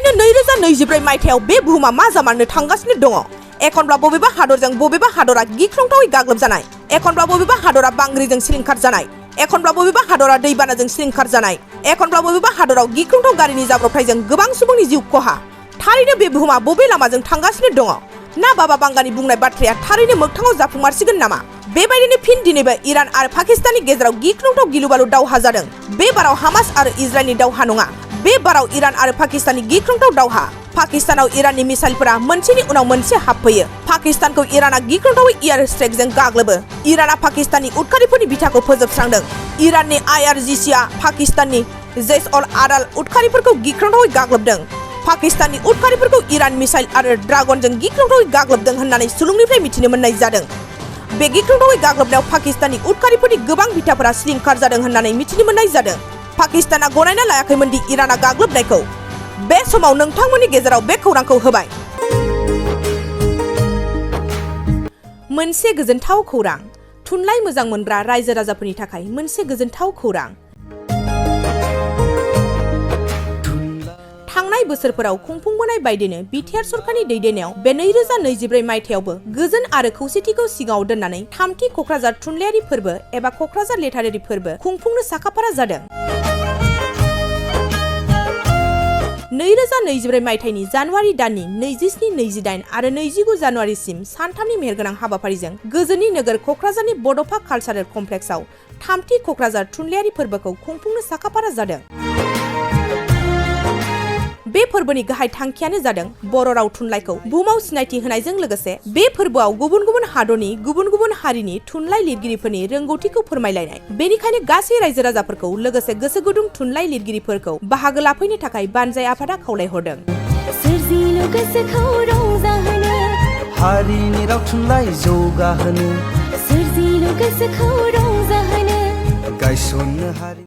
थारैनो 2024 मायथाइयाव बे बुहुमा मा जामारनो थांगासिनो दङ। एखनब्ला बबेबा हादरजों बबेबा हादरा गिख्रंथावै गाग्लोबजानाय, एखनब्ला बबेबा हादरा बांग्रिजों सिलिंखार जानाय, एखनब्ला बबेबा हादरा दैबानाजों सिलिंखार जानाय, एखनब्ला बबेबा हादराव गिख्रंथाव गारिनि जाब्रबथायजों गोबां सुबुंनि जिउ खहा। थारैनो बे बुहुमा बबे लामाजों थांगासिनो दङ? ना बाबा बांगानि बुंनाय बाथ्राया थारैनो मोगथाङाव जाफुंमारसिगोन नामा? बेबायदिनो फिन दिनैबो इरान आरो पाकिस्ताननि गेजेराव गिख्रंथाव गिलुबालु दावहा जादों। बे बाराव हामास आरो इजराइलनि दावहा नङा, बे बाराव इरान आरो पाकिस्ताननि गिख्रंथाव दावहा। पाकिस्तानाव इराननि मिसाइलफोरा मोनसेनि उनाव मोनसे हाबफैयो। पाकिस्तानखौ इराना गिख्रंथावै एयार स्ट्राइकजों गाग्लोबो। इराना पाकिस्ताननि उदखारिफोरनि बिथाखौ फोजोबस्रांदों। इराननि IRGCआ पाकिस्ताननि जैश अल आदाल उदखारिफोरखौ गिख्रंथावै गाग्लोबदों। पाकिस्ताननि उदखारिफोरखौ इरान मिसाइल आरो ड्रागनजों गिख्रंथावै गाग्लोबदों होननानै सुलुंनिफ्राय मिथिनो मोननाय जादों। बे गिख्रंथावै गाग्लोबनायाव पाकिस्ताननि उदखारिफोरनि गोबां बिथाफोरा सिलिंखार जादों होननानै मिथिनो मोननाय जादों। पाकिस्ताना गनायना लायाखैमोन दि इराना गाग्लोबनायखौ। बे समाव नोंथांमोननि गेजेराव बे खौरांखौ होबाय। मोनसे गोजोनथाव खौरां, थुनलाइ मोजां मोनग्रा रायजो राजाफोरनि थाखाय मोनसे गोजोनथाव खौरां। थांनाय बोसोरफोराव खुंफुंबोनाय बायदिनो बिटिआर सरकारनि दैदेननायाव बे 2024 मायथाइयावबो गोजोन आरो खौसेथिखौ सिगाङाव दोननानै थामथि क'क्राझार थुनलाइयारि फोरबो एबा क'क्राझार लिटारेरि फोरबो खुंफुंनो साखाफारा जादों। 2024 मायथाइनि जानुवारि दाननि 27, 28 आरो 29 जानुवारिसिम सानथामनि मेहेरगोनां हाबाफारिजों गोजोननि नोगोर क'क्राझारनि बड'फा कालचारेल कमप्लेक्सआव थामथि क'क्राझार थुनलाइयारि फोरबोखौ खुंफुंनो साखाफारा जादों। बे फोरबोनि गाहाय थांखियानो जादों बर' राव थुनलाइखौ बुहुमाव सिनायथि होनायजों लोगोसे बे फोरबोआव गुबुन गुबुन हादरनि गुबुन गुबुन हारिनि थुनलाइ लिरगिरिफोरनि रोंगौथिखौ फोरमायलायनाय। बेनिखायनो गासै रायजो राजाफोरखौ लोगोसे गोसो गुदुं थुनलाइ लिरगिरिफोरखौ बाहागो लाफैनो थाखाय बानजाय आफादा खावलायहरदों। सोरजिलु गोसोखौ रंजाहोनो, हारिनि राव थुनलाइ जौगाहोनो, सोरजिलु गोसोखौ रंजाहोनो, गायसननो हारि